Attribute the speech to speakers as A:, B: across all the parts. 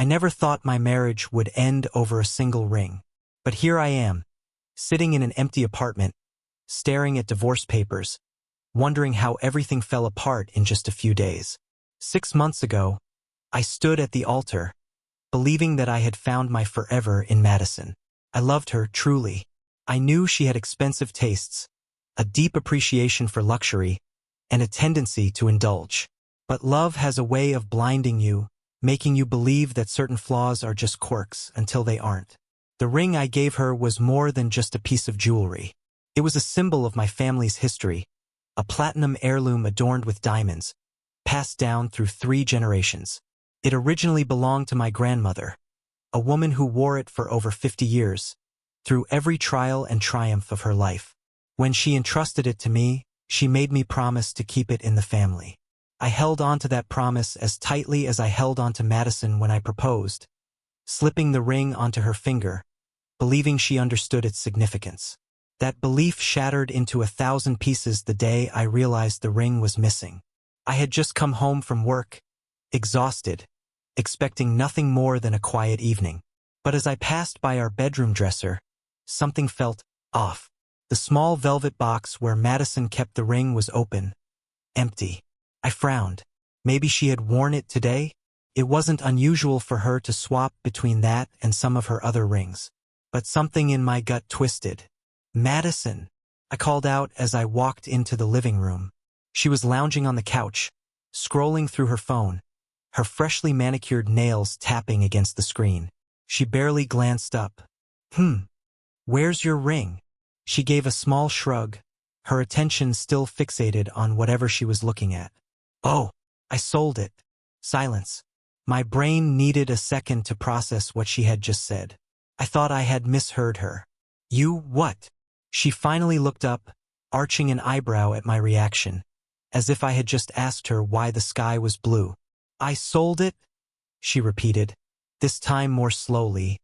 A: never thought my marriage would end over a single ring. But here I am, sitting in an empty apartment, staring at divorce papers, wondering how everything fell apart in just a few days. 6 months ago, I stood at the altar, believing that I had found my forever in Madison. I loved her, truly. I knew she had expensive tastes, a deep appreciation for luxury, and a tendency to indulge. But love has a way of blinding you, making you believe that certain flaws are just quirks until they aren't. The ring I gave her was more than just a piece of jewelry. It was a symbol of my family's history, a platinum heirloom adorned with diamonds, passed down through 3 generations. It originally belonged to my grandmother, a woman who wore it for over 50 years, through every trial and triumph of her life. When she entrusted it to me, she made me promise to keep it in the family. I held on to that promise as tightly as I held on to Madison when I proposed, slipping the ring onto her finger, believing she understood its significance. That belief shattered into 1,000 pieces the day I realized the ring was missing. I had just come home from work, exhausted, expecting nothing more than a quiet evening. But as I passed by our bedroom dresser, something felt off. The small velvet box where Madison kept the ring was open, empty. I frowned. Maybe she had worn it today? It wasn't unusual for her to swap between that and some of her other rings. But something in my gut twisted. Madison, I called out as I walked into the living room. She was lounging on the couch, scrolling through her phone, her freshly manicured nails tapping against the screen. She barely glanced up. Where's your ring? She gave a small shrug, her attention still fixated on whatever she was looking at. Oh, I sold it. Silence. My brain needed a second to process what she had just said. I thought I had misheard her. You what? She finally looked up, arching an eyebrow at my reaction, as if I had just asked her why the sky was blue. I sold it? She repeated, this time more slowly,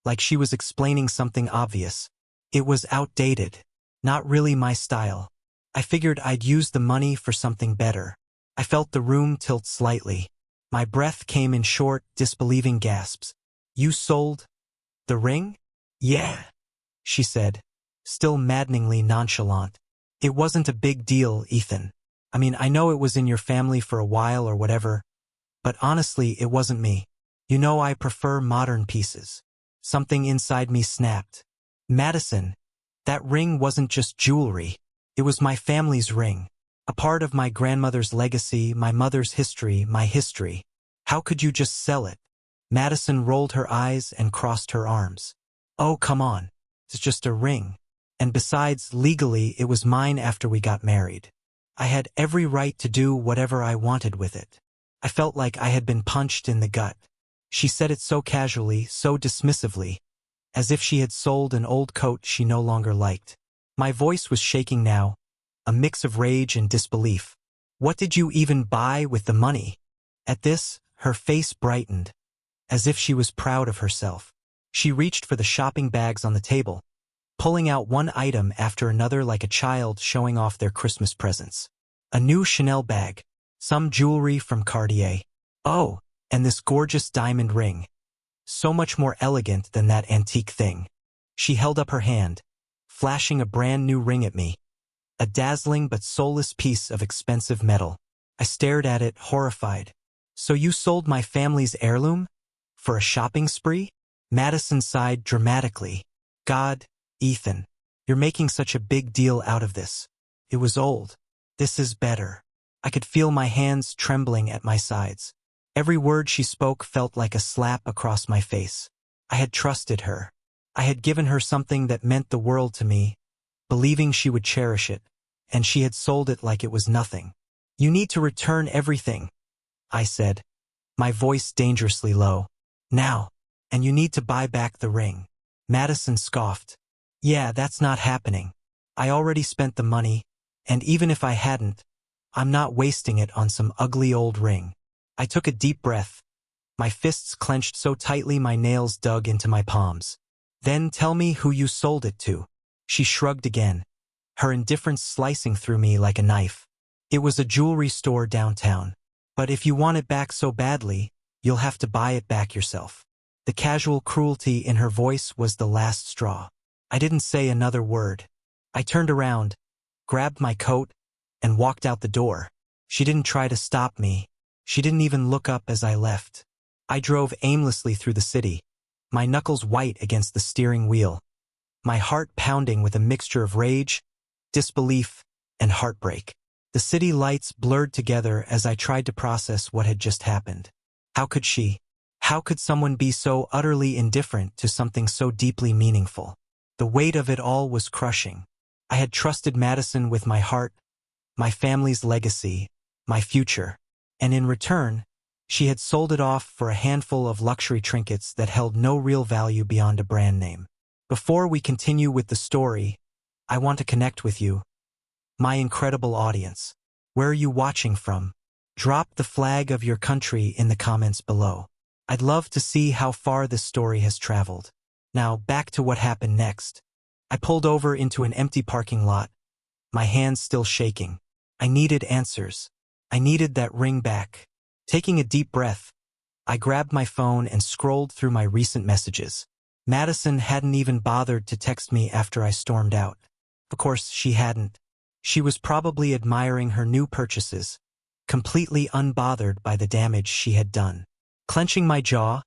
A: like she was explaining something obvious. It was outdated. Not really my style. I figured I'd use the money for something better. I felt the room tilt slightly. My breath came in short, disbelieving gasps. You sold the ring? Yeah, she said, still maddeningly nonchalant. It wasn't a big deal, Ethan. I mean, I know it was in your family for a while or whatever, but honestly, it wasn't me. You know I prefer modern pieces. Something inside me snapped. Madison, that ring wasn't just jewelry. It was my family's ring. A part of my grandmother's legacy, my mother's history, my history. How could you just sell it? Madison rolled her eyes and crossed her arms. Oh, come on. It's just a ring. And besides, legally, it was mine after we got married. I had every right to do whatever I wanted with it. I felt like I had been punched in the gut. She said it so casually, so dismissively, as if she had sold an old coat she no longer liked. My voice was shaking now, a mix of rage and disbelief. What did you even buy with the money? At this, her face brightened, as if she was proud of herself. She reached for the shopping bags on the table, pulling out one item after another like a child showing off their Christmas presents. A new Chanel bag, some jewelry from Cartier. Oh, and this gorgeous diamond ring. So much more elegant than that antique thing. She held up her hand, flashing a brand new ring at me. A dazzling but soulless piece of expensive metal. I stared at it, horrified. So you sold my family's heirloom? For a shopping spree? Madison sighed dramatically. God, Ethan, you're making such a big deal out of this. It was old. This is better. I could feel my hands trembling at my sides. Every word she spoke felt like a slap across my face. I had trusted her. I had given her something that meant the world to me, believing she would cherish it, and she had sold it like it was nothing. You need to return everything, I said, my voice dangerously low. Now, and you need to buy back the ring. Madison scoffed. Yeah, that's not happening. I already spent the money, and even if I hadn't, I'm not wasting it on some ugly old ring. I took a deep breath, my fists clenched so tightly my nails dug into my palms. Then tell me who you sold it to. She shrugged again, her indifference slicing through me like a knife. It was a jewelry store downtown. But if you want it back so badly, You'll have to buy it back yourself. The casual cruelty in her voice was the last straw. I didn't say another word. I turned around, grabbed my coat, and walked out the door. She didn't try to stop me. She didn't even look up as I left. I drove aimlessly through the city, my knuckles white against the steering wheel, my heart pounding with a mixture of rage, disbelief, and heartbreak. The city lights blurred together as I tried to process what had just happened. How could she? How could someone be so utterly indifferent to something so deeply meaningful? The weight of it all was crushing. I had trusted Madison with my heart, my family's legacy, my future, and in return, she had sold it off for a handful of luxury trinkets that held no real value beyond a brand name. Before we continue with the story, I want to connect with you, my incredible audience. Where are you watching from? Drop the flag of your country in the comments below. I'd love to see how far this story has traveled. Now, back to what happened next. I pulled over into an empty parking lot, my hands still shaking. I needed answers. I needed that ring back. Taking a deep breath, I grabbed my phone and scrolled through my recent messages. Madison hadn't even bothered to text me after I stormed out. Of course, she hadn't. She was probably admiring her new purchases, completely unbothered by the damage she had done. Clenching my jaw,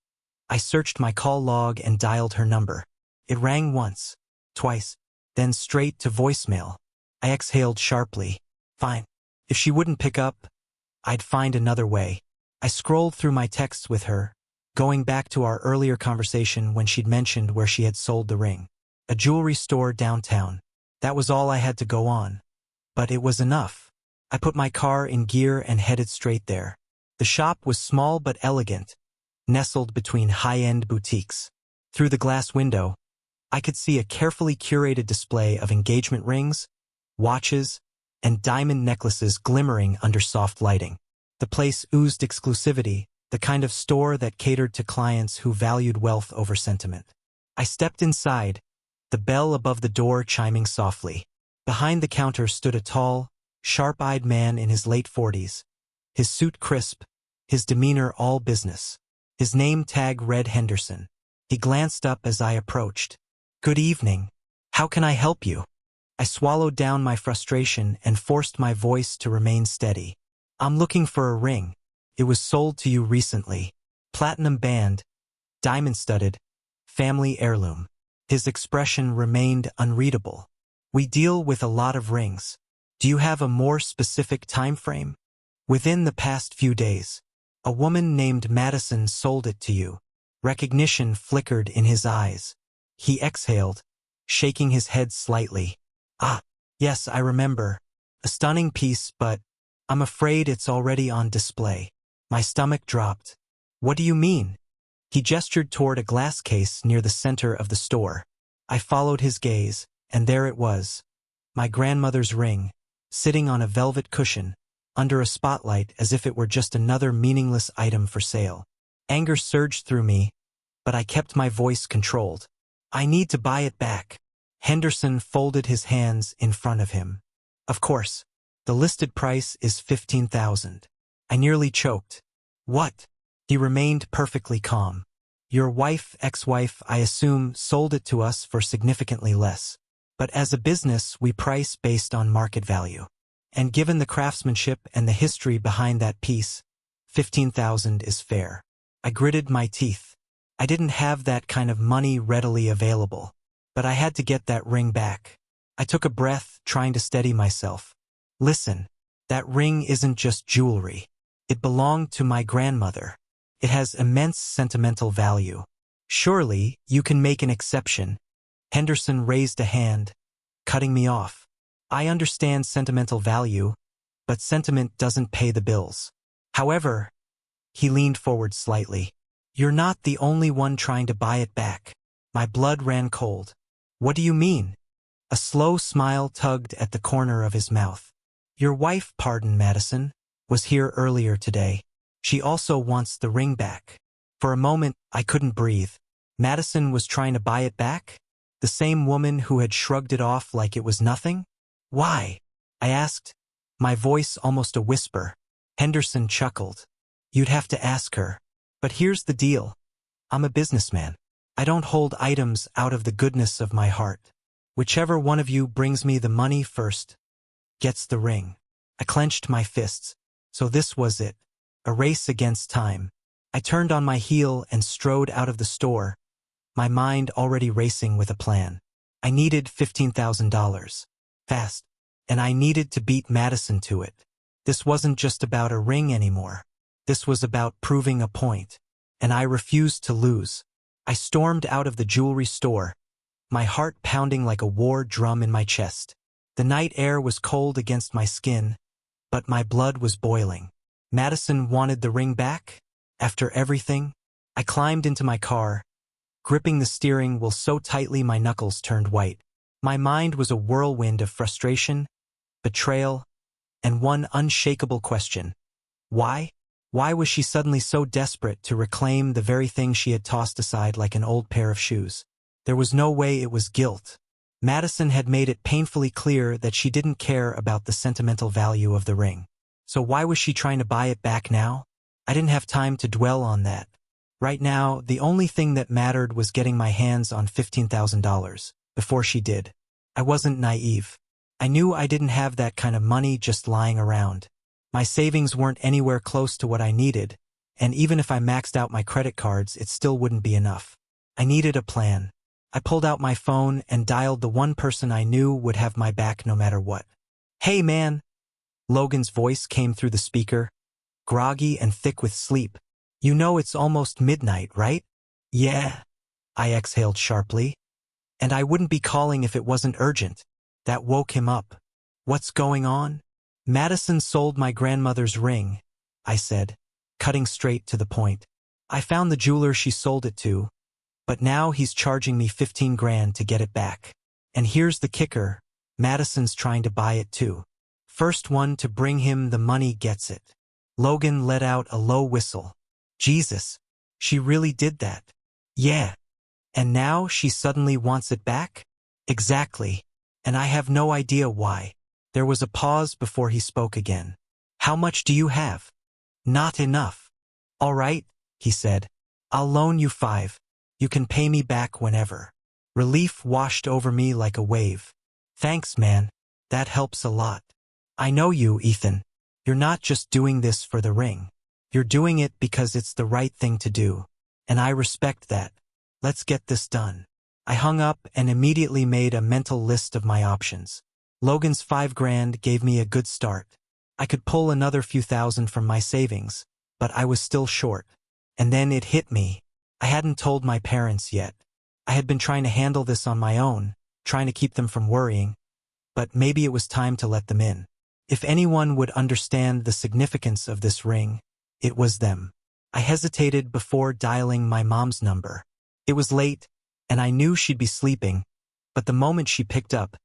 A: I searched my call log and dialed her number. It rang once, twice, then straight to voicemail. I exhaled sharply. Fine. If she wouldn't pick up, I'd find another way. I scrolled through my texts with her, going back to our earlier conversation when she'd mentioned where she had sold the ring. A jewelry store downtown. That was all I had to go on. But it was enough. I put my car in gear and headed straight there. The shop was small but elegant, nestled between high-end boutiques. Through the glass window, I could see a carefully curated display of engagement rings, watches, and diamond necklaces glimmering under soft lighting. The place oozed exclusivity, the kind of store that catered to clients who valued wealth over sentiment. I stepped inside, the bell above the door chiming softly. Behind the counter stood a tall, sharp-eyed man in his late 40s, his suit crisp, his demeanor all business. His name tag read Henderson. He glanced up as I approached. "Good evening. How can I help you?" I swallowed down my frustration and forced my voice to remain steady. "I'm looking for a ring. It was sold to you recently. Platinum band, diamond-studded, family heirloom." His expression remained unreadable. "We deal with a lot of rings. Do you have a more specific time frame?" "Within the past few days. A woman named Madison sold it to you." Recognition flickered in his eyes. He exhaled, shaking his head slightly. "Ah, yes, I remember. A stunning piece, but I'm afraid it's already on display." My stomach dropped. "What do you mean?" He gestured toward a glass case near the center of the store. I followed his gaze, and there it was. My grandmother's ring, sitting on a velvet cushion, under a spotlight as if it were just another meaningless item for sale. Anger surged through me, but I kept my voice controlled. "I need to buy it back." Henderson folded his hands in front of him. "Of course. The listed price is $15,000. I nearly choked. "What?" He remained perfectly calm. "Your wife, ex-wife, I assume, sold it to us for significantly less. But as a business, we price based on market value. And given the craftsmanship and the history behind that piece, $15,000 is fair." I gritted my teeth. I didn't have that kind of money readily available. But I had to get that ring back. I took a breath, trying to steady myself. "Listen, that ring isn't just jewelry. It belonged to my grandmother. It has immense sentimental value. Surely, you can make an exception." Henderson raised a hand, cutting me off. "I understand sentimental value, but sentiment doesn't pay the bills. However," he leaned forward slightly, "you're not the only one trying to buy it back." My blood ran cold. "What do you mean?" A slow smile tugged at the corner of his mouth. "Your wife, pardon Madison, was here earlier today. She also wants the ring back." For a moment, I couldn't breathe. Madison was trying to buy it back? The same woman who had shrugged it off like it was nothing? "Why?" I asked, my voice almost a whisper. Henderson chuckled. "You'd have to ask her. But here's the deal. I'm a businessman. I don't hold items out of the goodness of my heart. Whichever one of you brings me the money first gets the ring. I clenched my fists. So this was it. A race against time. I turned on my heel and strode out of the store, my mind already racing with a plan. I needed $15,000. Fast. And I needed to beat Madison to it. This wasn't just about a ring anymore. This was about proving a point. And I refused to lose. I stormed out of the jewelry store, my heart pounding like a war drum in my chest. The night air was cold against my skin, but my blood was boiling. Madison wanted the ring back? After everything? I climbed into my car, gripping the steering wheel so tightly my knuckles turned white. My mind was a whirlwind of frustration, betrayal, and one unshakable question. Why? Why was she suddenly so desperate to reclaim the very thing she had tossed aside like an old pair of shoes? There was no way it was guilt. Madison had made it painfully clear that she didn't care about the sentimental value of the ring. So why was she trying to buy it back now? I didn't have time to dwell on that. Right now, the only thing that mattered was getting my hands on $15,000 before she did. I wasn't naive. I knew I didn't have that kind of money just lying around. My savings weren't anywhere close to what I needed, and even if I maxed out my credit cards, it still wouldn't be enough. I needed a plan. I pulled out my phone and dialed the one person I knew would have my back no matter what. "Hey, man!" Logan's voice came through the speaker, groggy and thick with sleep. "You know it's almost midnight, right?" "Yeah," I exhaled sharply. "And I wouldn't be calling if it wasn't urgent." That woke him up. "What's going on?" "Madison sold my grandmother's ring," I said, cutting straight to the point. "I found the jeweler she sold it to, but now he's charging me 15 grand to get it back. And here's the kicker, Madison's trying to buy it too. First one to bring him the money gets it." Logan let out a low whistle. "Jesus, she really did that." "Yeah. And now she suddenly wants it back?" "Exactly. And I have no idea why." There was a pause before he spoke again. "How much do you have?" "Not enough." "All right," he said. "I'll loan you 5. You can pay me back whenever." Relief washed over me like a wave. "Thanks, man. That helps a lot." "I know you, Ethan. You're not just doing this for the ring. You're doing it because it's the right thing to do. And I respect that. Let's get this done." I hung up and immediately made a mental list of my options. Logan's 5 grand gave me a good start. I could pull another few thousand from my savings, but I was still short. And then it hit me. I hadn't told my parents yet. I had been trying to handle this on my own, trying to keep them from worrying, but maybe it was time to let them in. If anyone would understand the significance of this ring, it was them. I hesitated before dialing my mom's number. It was late, and I knew she'd be sleeping, but the moment she picked up,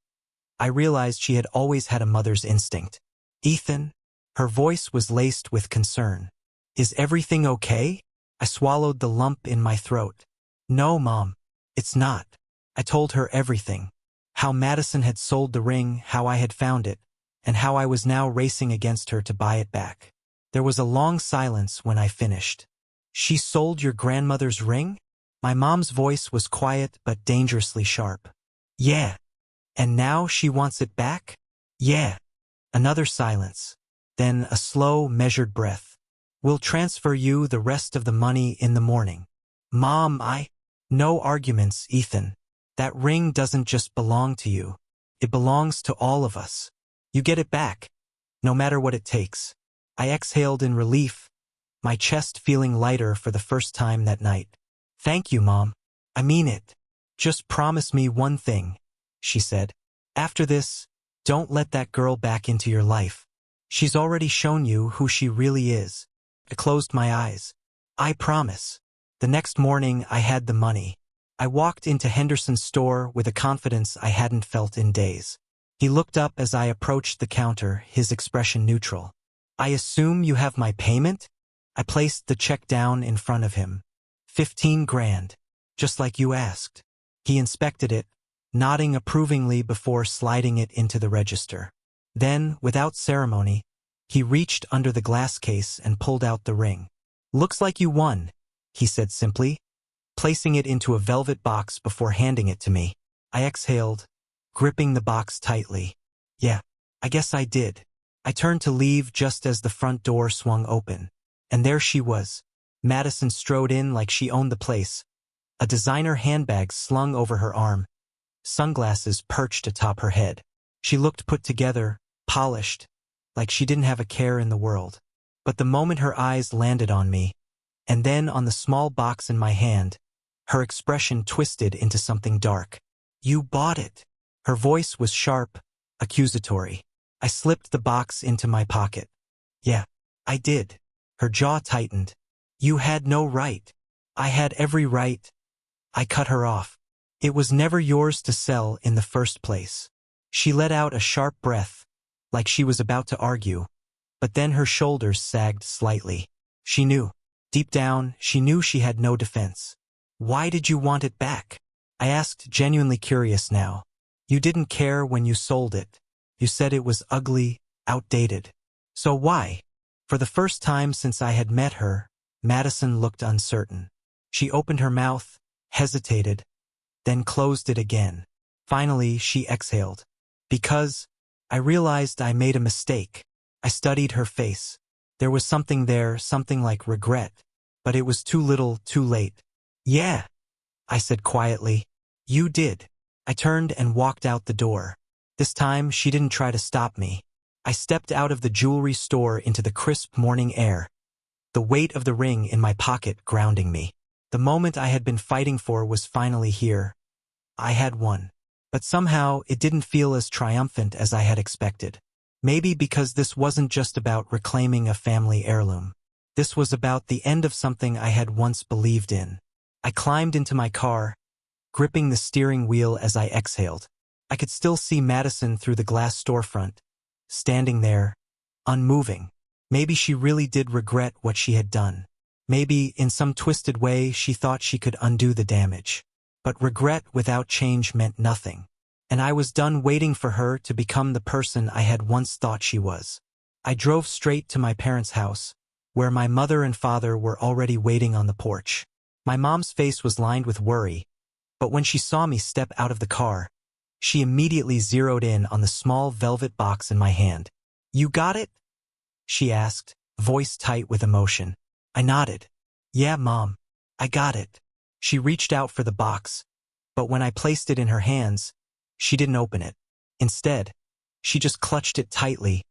A: I realized she had always had a mother's instinct. "Ethan?" Her voice was laced with concern. "Is everything okay?" I swallowed the lump in my throat. "No, Mom, it's not." I told her everything. How Madison had sold the ring, how I had found it, and how I was now racing against her to buy it back. There was a long silence when I finished. "She sold your grandmother's ring?" My mom's voice was quiet but dangerously sharp. "Yeah." "And now she wants it back?" "Yeah." Another silence. Then a slow, measured breath. "We'll transfer you the rest of the money in the morning." "Mom, No arguments, Ethan. That ring doesn't just belong to you. It belongs to all of us. You get it back, no matter what it takes." I exhaled in relief, my chest feeling lighter for the first time that night. "Thank you, Mom. I mean it. Just promise me one thing," she said. "After this, don't let that girl back into your life. She's already shown you who she really is." I closed my eyes. "I promise." The next morning, I had the money. I walked into Henderson's store with a confidence I hadn't felt in days. He looked up as I approached the counter, his expression neutral. "I assume you have my payment?" I placed the check down in front of him. 15 grand, just like you asked. He inspected it, nodding approvingly before sliding it into the register. Then, without ceremony, he reached under the glass case and pulled out the ring. "Looks like you won," he said simply, placing it into a velvet box before handing it to me. I exhaled, gripping the box tightly. Yeah, I guess I did. I turned to leave just as the front door swung open. And there she was. Madison strode in like she owned the place, a designer handbag slung over her arm, sunglasses perched atop her head. She looked put together, polished, like she didn't have a care in the world. But the moment her eyes landed on me, and then on the small box in my hand, her expression twisted into something dark. You bought it. Her voice was sharp, accusatory. I slipped the box into my pocket. Yeah, I did. Her jaw tightened. You had no right. I had every right. I cut her off. It was never yours to sell in the first place. She let out a sharp breath, like she was about to argue, but then her shoulders sagged slightly. She knew. Deep down, she knew she had no defense. Why did you want it back? I asked, genuinely curious now. You didn't care when you sold it. You said it was ugly, outdated. So why? For the first time since I had met her, Madison looked uncertain. She opened her mouth, hesitated, then closed it again. Finally, she exhaled. Because I realized I made a mistake. I studied her face. There was something there, something like regret, but it was too little, too late. Yeah, I said quietly. You did. I turned and walked out the door. This time, she didn't try to stop me. I stepped out of the jewelry store into the crisp morning air, the weight of the ring in my pocket grounding me. The moment I had been fighting for was finally here. I had won. But somehow, it didn't feel as triumphant as I had expected. Maybe because this wasn't just about reclaiming a family heirloom. This was about the end of something I had once believed in. I climbed into my car, gripping the steering wheel as I exhaled. I could still see Madison through the glass storefront, standing there, unmoving. Maybe she really did regret what she had done. Maybe, in some twisted way, she thought she could undo the damage. But regret without change meant nothing. And I was done waiting for her to become the person I had once thought she was. I drove straight to my parents' house, where my mother and father were already waiting on the porch. My mom's face was lined with worry, but when she saw me step out of the car, she immediately zeroed in on the small velvet box in my hand. You got it? She asked, voice tight with emotion. I nodded. Yeah, Mom, I got it. She reached out for the box, but when I placed it in her hands, she didn't open it. Instead, she just clutched it tightly,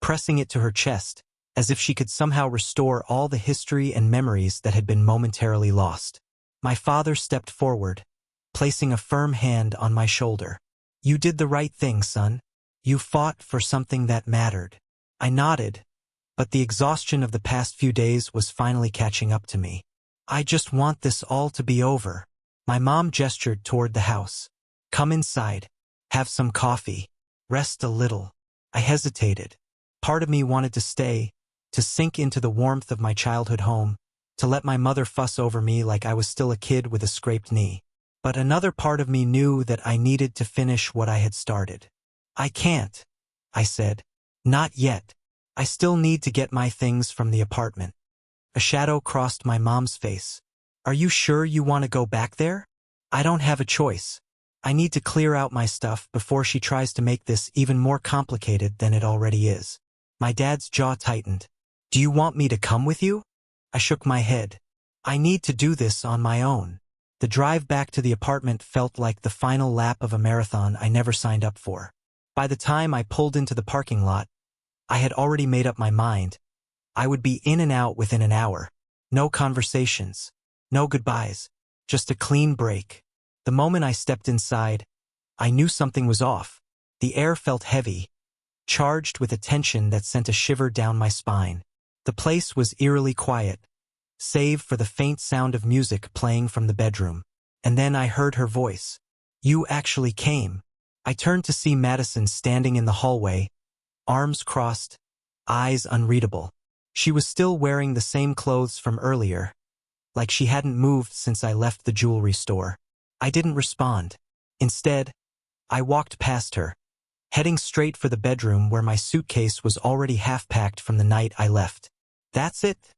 A: pressing it to her chest, as if she could somehow restore all the history and memories that had been momentarily lost. My father stepped forward, placing a firm hand on my shoulder. You did the right thing, son. You fought for something that mattered. I nodded, but the exhaustion of the past few days was finally catching up to me. I just want this all to be over. My mom gestured toward the house. Come inside. Have some coffee. Rest a little. I hesitated. Part of me wanted to stay, to sink into the warmth of my childhood home, to let my mother fuss over me like I was still a kid with a scraped knee. But another part of me knew that I needed to finish what I had started. I can't, I said. Not yet. I still need to get my things from the apartment. A shadow crossed my mom's face. Are you sure you want to go back there? I don't have a choice. I need to clear out my stuff before she tries to make this even more complicated than it already is. My dad's jaw tightened. Do you want me to come with you? I shook my head. I need to do this on my own. The drive back to the apartment felt like the final lap of a marathon I never signed up for. By the time I pulled into the parking lot, I had already made up my mind. I would be in and out within an hour. No conversations. No goodbyes. Just a clean break. The moment I stepped inside, I knew something was off. The air felt heavy, charged with a tension that sent a shiver down my spine. The place was eerily quiet, save for the faint sound of music playing from the bedroom. And then I heard her voice. You actually came. I turned to see Madison standing in the hallway, arms crossed, eyes unreadable. She was still wearing the same clothes from earlier, like she hadn't moved since I left the jewelry store. I didn't respond. Instead, I walked past her, heading straight for the bedroom where my suitcase was already half-packed from the night I left. That's it?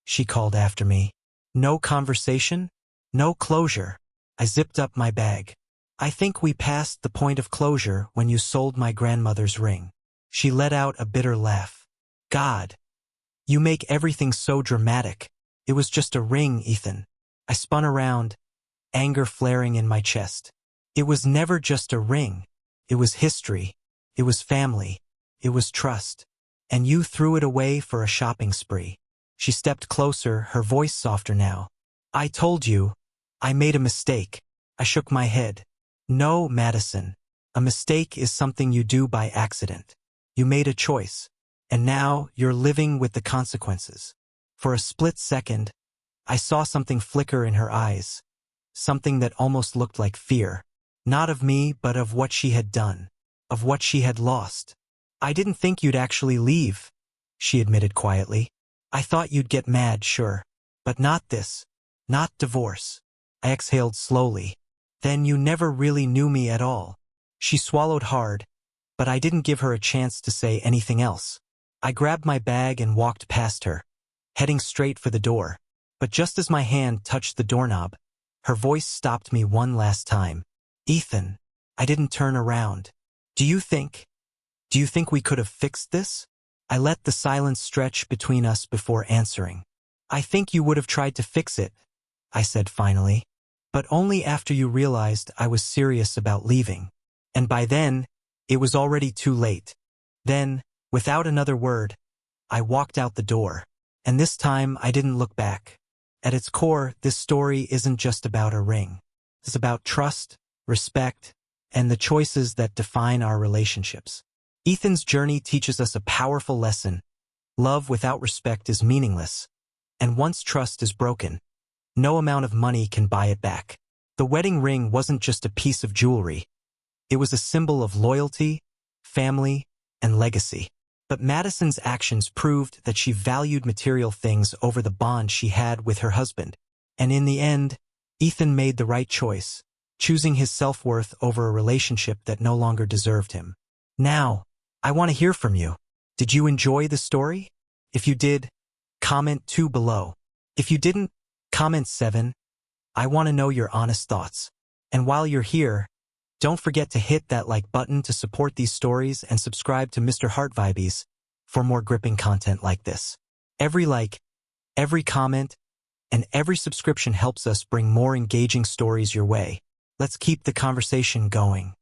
A: She called after me. No conversation? No closure. I zipped up my bag. I think we passed the point of closure when you sold my grandmother's ring. She let out a bitter laugh. God. You make everything so dramatic. It was just a ring, Ethan. I spun around, anger flaring in my chest. It was never just a ring. It was history. It was family. It was trust. And you threw it away for a shopping spree. She stepped closer, her voice softer now. I told you. I made a mistake. I shook my head. No, Madison. A mistake is something you do by accident. You made a choice. And now you're living with the consequences. For a split second, I saw something flicker in her eyes. Something that almost looked like fear. Not of me, but of what she had done. Of what she had lost. I didn't think you'd actually leave, she admitted quietly. I thought you'd get mad, sure. But not this. Not divorce. I exhaled slowly. Then you never really knew me at all. She swallowed hard, but I didn't give her a chance to say anything else. I grabbed my bag and walked past her, heading straight for the door. But just as my hand touched the doorknob, her voice stopped me one last time. Ethan, I didn't turn around. Do you think we could have fixed this? I let the silence stretch between us before answering. I think you would have tried to fix it, I said finally. But only after you realized I was serious about leaving. And by then, it was already too late. Then, without another word, I walked out the door. And this time I didn't look back. At its core, this story isn't just about a ring. It's about trust, respect, and the choices that define our relationships. Ethan's journey teaches us a powerful lesson. Love without respect is meaningless. And once trust is broken, no amount of money can buy it back. The wedding ring wasn't just a piece of jewelry. It was a symbol of loyalty, family, and legacy. But Madison's actions proved that she valued material things over the bond she had with her husband. And in the end, Ethan made the right choice, choosing his self-worth over a relationship that no longer deserved him. Now, I want to hear from you. Did you enjoy the story? If you did, comment 2 below. If you didn't, comment 7. I want to know your honest thoughts. And while you're here, don't forget to hit that like button to support these stories and subscribe to Mr.HeartVibes for more gripping content like this. Every like, every comment, and every subscription helps us bring more engaging stories your way. Let's keep the conversation going.